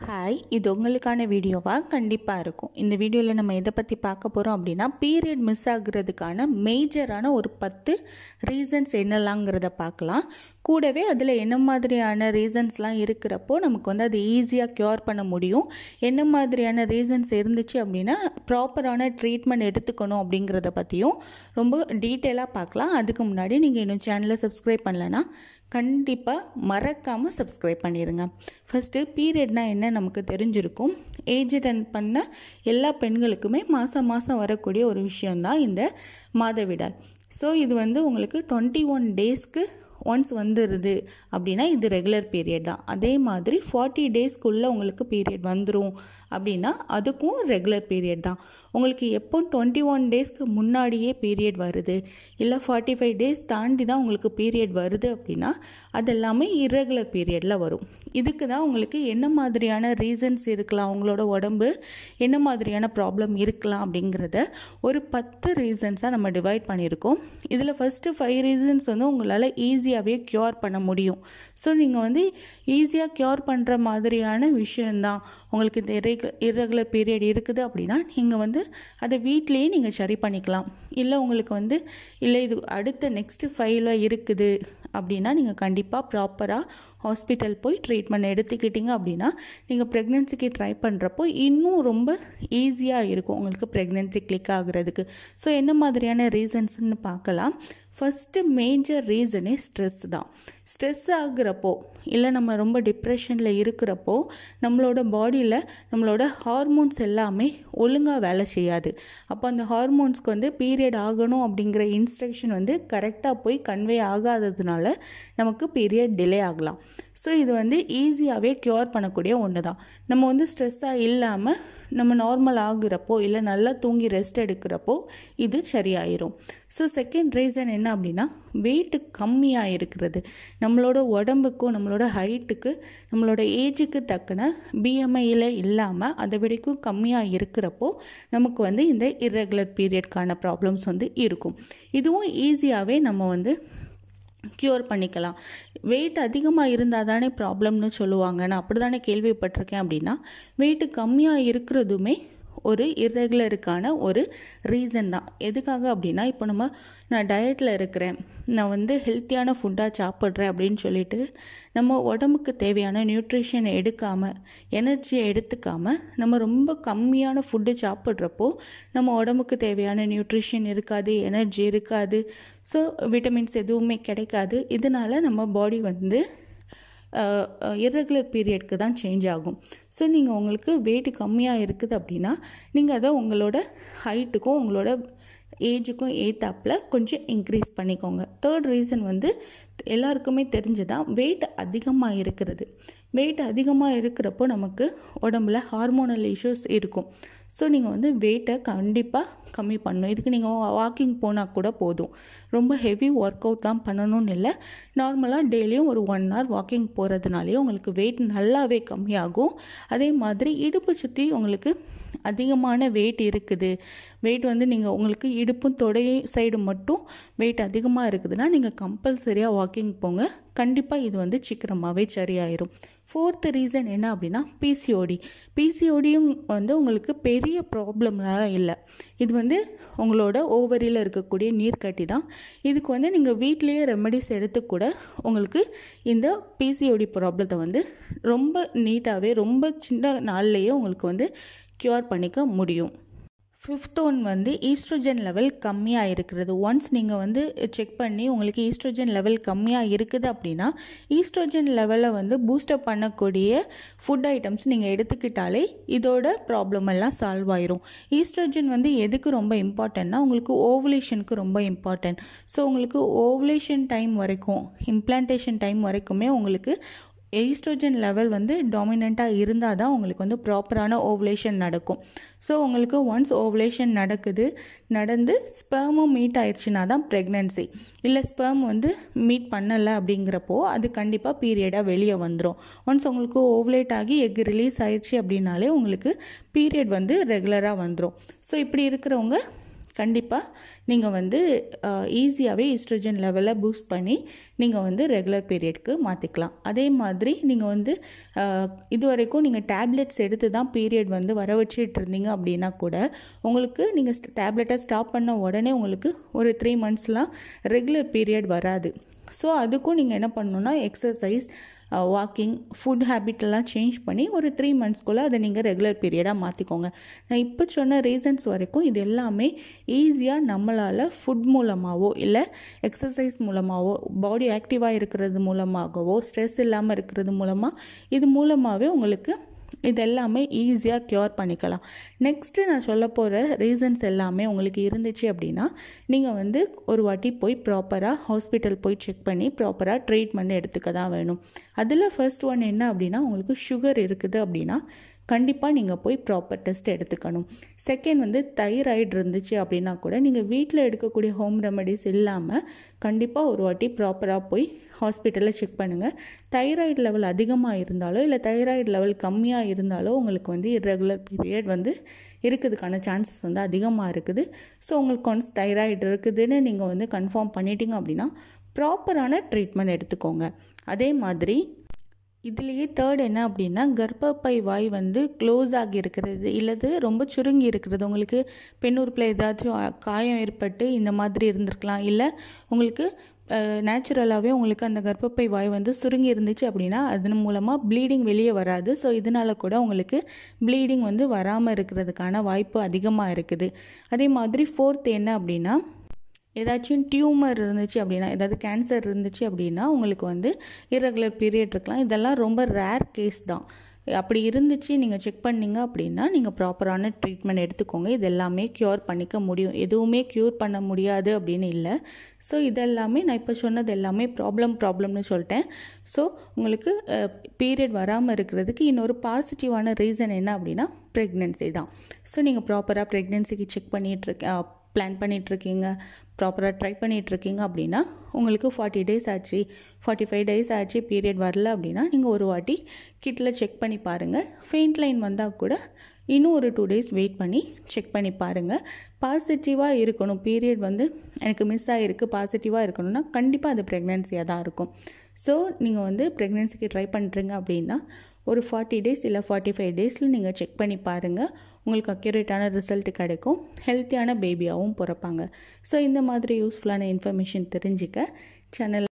Hi, இது உங்களுக்கான வீடியோவாக கண்டிப்பாக இருக்கும். இந்த வீடியோவில் நம்ம எதை பற்றி பார்க்க போகிறோம் அப்படின்னா, பீரியட் மிஸ் ஆகுறதுக்கான மேஜரான ஒரு 10 ரீசன்ஸ் என்னலாங்கிறத பார்க்கலாம். கூடவே அதில் என்ன மாதிரியான ரீசன்ஸ்லாம் இருக்கிறப்போ நமக்கு வந்து அது ஈஸியாக க்யூர் பண்ண முடியும், என்ன மாதிரியான ரீசன்ஸ் இருந்துச்சு அப்படின்னா ப்ராப்பரான ட்ரீட்மெண்ட் எடுத்துக்கணும் அப்படிங்கிறத பற்றியும் ரொம்ப டீட்டெயிலாக பார்க்கலாம். அதுக்கு முன்னாடி நீங்கள் இன்னும் சேனலை சப்ஸ்கிரைப் பண்ணலைன்னா கண்டிப்பாக மறக்காமல் சப்ஸ்கிரைப் பண்ணிடுங்க. ஃபஸ்ட்டு பீரியட்னா என்ன நமக்கு தெரிஞ்சிருக்கும். ஏஜ் அட்டன் பண்ண எல்லா பெண்களுக்குமே மாதம் வரக்கூடிய ஒரு விஷயந்தான் இந்த மாதவிடாய். ஸோ இது வந்து உங்களுக்கு 21 டேஸ்க்கு ஒன்ஸ் வந்துடுது அப்படின்னா இது ரெகுலர் பீரியட் தான். அதே மாதிரி 40 டேஸ்க்குள்ளே உங்களுக்கு பீரியட் வந்துடும் அப்படின்னா அதுக்கும் ரெகுலர் பீரியட் தான். உங்களுக்கு எப்போ 21 டேஸ்க்கு முன்னாடியே பீரியட் வருது இல்லை 45 டேஸ் தாண்டி தான் உங்களுக்கு பீரியட் வருது அப்படின்னா அதெல்லாமே இர்ரெகுலர் பீரியடில் வரும். இதுக்கு தான் உங்களுக்கு என்ன மாதிரியான ரீசன்ஸ் இருக்கலாம், அவங்களோட உடம்பு என்ன மாதிரியான ப்ராப்ளம் இருக்கலாம் அப்படிங்கிறத ஒரு 10 ரீசன்ஸாக நம்ம டிவைட் பண்ணியிருக்கோம். இதில் ஃபஸ்ட்டு 5 ரீசன்ஸ் வந்து உங்களால் ஈஸியாகவே க்யூர் பண்ண முடியும். ஸோ நீங்கள் வந்து ஈஸியாக க்யூர் பண்ணுற மாதிரியான விஷயந்தான். உங்களுக்கு இந்த இர்ரெகுலர் பீரியட் இருக்குது அப்படின்னா நீங்கள் வந்து அதை வீட்லேயே நீங்கள் சரி பண்ணிக்கலாம். இல்லை உங்களுக்கு வந்து இல்லை இது அடுத்த நெக்ஸ்ட்டு 5ல் இருக்குது அப்படின்னா நீங்கள் கண்டிப்பாக ப்ராப்பராக ஹாஸ்பிட்டல் போய் ட்ரீட்மெண்ட் எடுத்துக்கிட்டீங்க அப்படின்னா நீங்கள் ப்ரெக்னென்சிக்கு ட்ரை பண்ணுறப்போ இன்னும் ரொம்ப ஈஸியாக இருக்கும் உங்களுக்கு ப்ரெக்னென்சி கிளிக் ஆகுறதுக்கு. ஸோ என்ன மாதிரியான ரீசன்ஸ்ன்னு பார்க்கலாம். ஃபஸ்ட்டு மேஜர் ரீசனே ஸ்ட்ரெஸ் தான். ஸ்ட்ரெஸ் ஆகுறப்போ இல்லை நம்ம ரொம்ப டிப்ரெஷனில் இருக்கிறப்போ நம்மளோட பாடியில் நம்மளோட ஹார்மோன்ஸ் எல்லாமே ஒழுங்காக வேலை செய்யாது. அப்போ அந்த ஹார்மோன்ஸ்க்கு வந்து பீரியட் ஆகணும் அப்படிங்கிற இன்ஸ்ட்ரக்ஷன் வந்து கரெக்டாக போய் கன்வே ஆகாததுனால நமக்கு பீரியட் டிலே ஆகலாம். ஸோ இது வந்து ஈஸியாகவே க்யூர் பண்ணக்கூடிய ஒன்று தான். நம்ம வந்து ஸ்ட்ரெஸ்ஸாக இல்லாமல் நம்ம நார்மல் ஆகுறப்போ இல்லை நல்லா தூங்கி ரெஸ்ட் எடுக்கிறப்போ இது சரியாயிரும். ஸோ செகண்ட் ரீசன் என்ன அப்படின்னா வெயிட்டு கம்மியாக இருக்கிறது. நம்மளோட உடம்புக்கும் நம்மளோட ஹைட்டுக்கு நம்மளோட ஏஜுக்கு தக்கன பிஎம்ஐயில் இல்லாமல் அதை விடைக்கும் கம்மியாக இருக்கிறப்போ நமக்கு வந்து இந்த இர்ரெகுலர் பீரியட்கான ப்ராப்ளம்ஸ் வந்து இருக்கும். இதுவும் ஈஸியாகவே நம்ம வந்து க்யூர் பண்ணிக்கலாம். வெயிட் அதிகமாக இருந்தால் தானே ப்ராப்ளம்னு சொல்லுவாங்க. நான் அப்படி தானே கேள்விப்பட்டிருக்கேன். அப்படின்னா வெயிட்டு கம்மியாக இருக்கிறதுமே ஒரு இர்ரெகுலருக்கான ஒரு ரீசன் தான். எதுக்காக அப்படின்னா இப்போ நான் டயட்டில் இருக்கிறேன், நான் வந்து ஹெல்த்தியான ஃபுட்டாக சாப்பிட்றேன் அப்படின்னு சொல்லிட்டு நம்ம உடம்புக்கு தேவையான நியூட்ரிஷன் எடுக்காமல் எனர்ஜியை எடுத்துக்காமல் நம்ம ரொம்ப கம்மியான ஃபுட்டு சாப்பிட்றப்போ நம்ம உடம்புக்கு தேவையான நியூட்ரிஷன் இருக்காது, எனர்ஜி இருக்காது, ஸோ விட்டமின்ஸ் எதுவுமே கிடைக்காது. இதனால் நம்ம பாடி வந்து இர்ரெகுலர் பீரியட்க்கு தான் சேஞ்ச் ஆகும். ஸோ நீங்கள் உங்களுக்கு வெயிட் கம்மியாக இருக்குது அப்படின்னா நீங்கள் அதை உங்களோட ஹைட்டுக்கும் உங்களோட ஏஜுக்கும் ஏத்தாப்பில் கொஞ்சம் இன்க்ரீஸ் பண்ணிக்கோங்க. தேர்ட் ரீசன் வந்து எல்லாருக்குமே தெரிஞ்சுதான், வெயிட் அதிகமாக இருக்கிறது. வெயிட் அதிகமாக இருக்கிறப்போ நமக்கு உடம்புல ஹார்மோனல் இஷ்யூஸ் இருக்கும். ஸோ நீங்கள் வந்து வெயிட்டை கண்டிப்பாக கம்மி பண்ணணும். இதுக்கு நீங்கள் வாக்கிங் போனால் கூட போதும். ரொம்ப ஹெவி ஒர்க் அவுட் தான் பண்ணணும்னு இல்லை, நார்மலாக டெய்லியும் ஒரு 1 hour வாக்கிங் போகிறதுனாலே உங்களுக்கு வெயிட் நல்லாவே கம்மியாகும். அதே மாதிரி இடுப்பு சுற்றி உங்களுக்கு அதிகமான வெயிட் இருக்குது, வெயிட் வந்து நீங்கள் உங்களுக்கு இடுப்பும் தொடையை சைடு மட்டும் வெயிட் அதிகமாக இருக்குதுன்னா நீங்கள் கம்பல்சரியாக வாக்கிங் போங்க. கண்டிப்பாக இது வந்து சீக்கிரமாகவே சரியாயிரும். ஃபோர்த்து ரீசன் என்ன அப்படின்னா பிசிஓடியும் வந்து உங்களுக்கு பெரிய ப்ராப்ளம்லாம் இல்லை. இது வந்து உங்களோட ஓவரியில் இருக்கக்கூடிய நீர்க்கட்டி தான். இதுக்கு வந்து நீங்கள் வீட்லேயே ரெமெடிஸ் எடுத்து கூட உங்களுக்கு இந்த பிசிஓடி ப்ராப்ளத்தை வந்து ரொம்ப நீட்டாகவே ரொம்ப சின்ன நாள்லேயே உங்களுக்கு வந்து க்யூர் பண்ணிக்க முடியும். ஃபிஃப்த் ஒன் வந்து ஈஸ்ட்ரோஜன் லெவல் கம்மியாக இருக்கிறது. ஒன்ஸ் நீங்கள் வந்து செக் பண்ணி உங்களுக்கு ஈஸ்ட்ரோஜன் லெவல் கம்மியாக இருக்குது அப்படின்னா ஈஸ்ட்ரோஜன் லெவலை வந்து பூஸ்டப் பண்ணக்கூடிய ஃபுட் ஐட்டம்ஸ் நீங்கள் எடுத்துக்கிட்டாலே இதோட ப்ராப்ளம் எல்லாம் சால்வ் ஆயிரும். ஈஸ்ட்ரோஜன் வந்து எதுக்கு ரொம்ப இம்பார்ட்டன்ட்னா உங்களுக்கு ஓவுலேஷனுக்கு ரொம்ப இம்பார்ட்டன்ட். ஸோ உங்களுக்கு ஓவுலேஷன் டைம் வரைக்கும் இம்ப்ளான்டேஷன் டைம் வரைக்குமே உங்களுக்கு ஈஸ்ட்ரோஜன் லெவல் வந்து டாமினண்ட்டாக இருந்தால் தான் உங்களுக்கு வந்து ப்ராப்பரான ஓவுலேஷன் நடக்கும். ஸோ உங்களுக்கு ஒன்ஸ் ஓவுலேஷன் நடந்து ஸ்பெர்மும் மீட் ஆயிடுச்சுன்னா தான் ப்ரெக்னென்சி. இல்லை ஸ்பெர்ம் வந்து மீட் பண்ணலை அப்படிங்கிறப்போ அது கண்டிப்பாக பீரியடாக வெளியே வந்துடும். ஒன்ஸ் உங்களுக்கு ஓவுலேட் ஆகி எக் ரிலீஸ் ஆயிடுச்சு அப்படின்னாலே உங்களுக்கு பீரியட் வந்து ரெகுலராக வந்துடும். ஸோ இப்படி இருக்கிறவங்க கண்டிப்பாக நீங்கள் வந்து ஈஸியாகவே ஈஸ்ட்ரோஜன் லெவலை பூஸ்ட் பண்ணி நீங்கள் வந்து ரெகுலர் பீரியட்க்கு மாற்றிக்கலாம். அதே மாதிரி நீங்கள் வந்து இது வரைக்கும் நீங்கள் டேப்லெட்ஸ் எடுத்து தான் பீரியட் வந்து வர வச்சுட்டு இருந்தீங்க அப்படின்னா கூட உங்களுக்கு நீங்கள் டேப்லெட்டை ஸ்டாப் பண்ண உடனே உங்களுக்கு ஒரு 3 மந்த்ஸ்லாம் ரெகுலர் பீரியட் வராது. ஸோ அதுக்கும் நீங்கள் என்ன பண்ணணுன்னா எக்ஸசைஸ், வாக்கிங், ஃபுட் ஹேபிட்டெல்லாம் சேஞ்ச் பண்ணி ஒரு 3 மந்த்ஸ்க்குள்ளே அதை நீங்கள் ரெகுலர் பீரியடாக மாற்றிக்கோங்க. நான் இப்போ சொன்ன ரீசன்ஸ் வரைக்கும் இது எல்லாமே ஈஸியாக நம்மளால் ஃபுட் மூலமாகவோ இல்லை எக்ஸசைஸ் மூலமாகவோ, பாடி ஆக்டிவாக இருக்கிறது மூலமாகவோ, ஸ்ட்ரெஸ் இல்லாமல் இருக்கிறது மூலமாக, இது மூலமாகவே உங்களுக்கு இது எல்லாமே ஈஸியாக க்யூர் பண்ணிக்கலாம். நெக்ஸ்ட்டு நான் சொல்ல போகிற ரீசன்ஸ் எல்லாமே உங்களுக்கு இருந்துச்சு அப்படின்னா நீங்கள் வந்து ஒரு வாட்டி போய் ப்ராப்பராக ஹாஸ்பிட்டல் போய் செக் பண்ணி ப்ராப்பராக ட்ரீட்மெண்ட் எடுத்துக்க தான் வேணும். அதில் ஃபர்ஸ்ட் ஒன் என்ன அப்படின்னா, உங்களுக்கு சுகர் இருக்குது அப்படின்னா கண்டிப்பாக நீங்கள் போய் ப்ராப்பர் டெஸ்ட் எடுத்துக்கணும். செகண்ட் வந்து தைராய்டு இருந்துச்சு அப்படின்னா கூட நீங்கள் வீட்டில் எடுக்கக்கூடிய ஹோம் ரெமெடிஸ் இல்லாமல் கண்டிப்பாக ஒரு வாட்டி ப்ராப்பராக போய் ஹாஸ்பிட்டலில் செக் பண்ணுங்கள். தைராய்டு லெவல் அதிகமாக இருந்தாலோ இல்லை தைராய்டு லெவல் கம்மியாக இருந்தாலோ உங்களுக்கு வந்து இர்ரெகுலர் பீரியட் வந்து இருக்கிறதுக்கான சான்சஸ் வந்து அதிகமாக இருக்குது. ஸோ உங்களுக்கு ஒன்ஸ் தைராய்டு இருக்குதுன்னு நீங்கள் வந்து கன்ஃபார்ம் பண்ணிட்டீங்க அப்படின்னா ப்ராப்பரான ட்ரீட்மெண்ட் எடுத்துக்கோங்க. அதே மாதிரி இதுலேயே தேர்ட் என்ன அப்படின்னா, கர்ப்பப்பை வாய் வந்து க்ளோஸ் ஆகி இருக்கிறது இல்லது ரொம்ப சுருங்கி இருக்கிறது. உங்களுக்கு பெண்ணுறுப்பில் ஏதாச்சும் காயம் ஏற்பட்டு இந்த மாதிரி இருந்திருக்கலாம், இல்லை உங்களுக்கு நேச்சுரலாகவே உங்களுக்கு அந்த கர்ப்பப்பை வாய் வந்து சுருங்கி இருந்துச்சு அப்படின்னா அதன் மூலமாக ப்ளீடிங் வெளியே வராது. ஸோ இதனால் கூட உங்களுக்கு ப்ளீடிங் வந்து வராமல் இருக்கிறதுக்கான வாய்ப்பு அதிகமாக இருக்குது. அதே மாதிரி ஃபோர்த் என்ன அப்படின்னா, ஏதாச்சும் டியூமர் இருந்துச்சு அப்படின்னா, ஏதாவது கேன்சர் இருந்துச்சு அப்படின்னா உங்களுக்கு வந்து இர்ரெகுலர் பீரியட் இருக்கலாம். இதெல்லாம் ரொம்ப ரேர் கேஸ் தான். அப்படி இருந்துச்சு நீங்கள் செக் பண்ணிங்க அப்படின்னா நீங்கள் ப்ராப்பரான ட்ரீட்மெண்ட் எடுத்துக்கோங்க. இது எல்லாமே க்யூர் பண்ணிக்க முடியும். எதுவுமே க்யூர் பண்ண முடியாது அப்படின்னு இல்லை. ஸோ இதெல்லாமே நான் இப்போ சொன்னது எல்லாமே ப்ராப்ளம்னு சொல்லிட்டேன். ஸோ உங்களுக்கு பீரியட் வராமல் இருக்கிறதுக்கு இன்னொரு பாசிட்டிவான ரீசன் என்ன அப்படின்னா ப்ரெக்னென்சி தான். ஸோ நீங்கள் ப்ராப்பராக ப்ரெக்னென்சிக்கு செக் பிளான் பண்ணிகிட்ருக்கீங்க, ப்ராப்பராக ட்ரை பண்ணிகிட்ருக்கீங்க அப்படின்னா உங்களுக்கு 40 டேஸ் ஆச்சு, 45 டேஸ் ஆச்சு பீரியட் வரல அப்படின்னா நீங்கள் ஒரு வாட்டி கிட்டில் செக் பண்ணி பாருங்கள். ஃபெயிண்ட் லைன் வந்தால் கூட இன்னும் ஒரு 2 டேஸ் வெயிட் பண்ணி செக் பண்ணி பாருங்கள். பாசிட்டிவாக இருக்கணும், பீரியட் வந்து எனக்கு மிஸ் ஆகிருக்கு, பாசிட்டிவாக இருக்கணும்னா கண்டிப்பாக அது ப்ரெக்னென்சியாக தான் இருக்கும். ஸோ நீங்கள் வந்து ப்ரெக்னென்சிக்கு ட்ரை பண்ணுறீங்க அப்படின்னா ஒரு 40 டேஸ் இல்லை 45 டேஸில் நீங்கள் செக் பண்ணி பாருங்கள். உங்களுக்கு அக்யூரேட்டான ரிசல்ட் கிடைக்கும். ஹெல்த்தியான பேபியாகவும் பிறப்பாங்க. ஸோ இந்த மாதிரி யூஸ்ஃபுல்லான இன்ஃபர்மேஷன் தெரிஞ்சுக்க சேனல்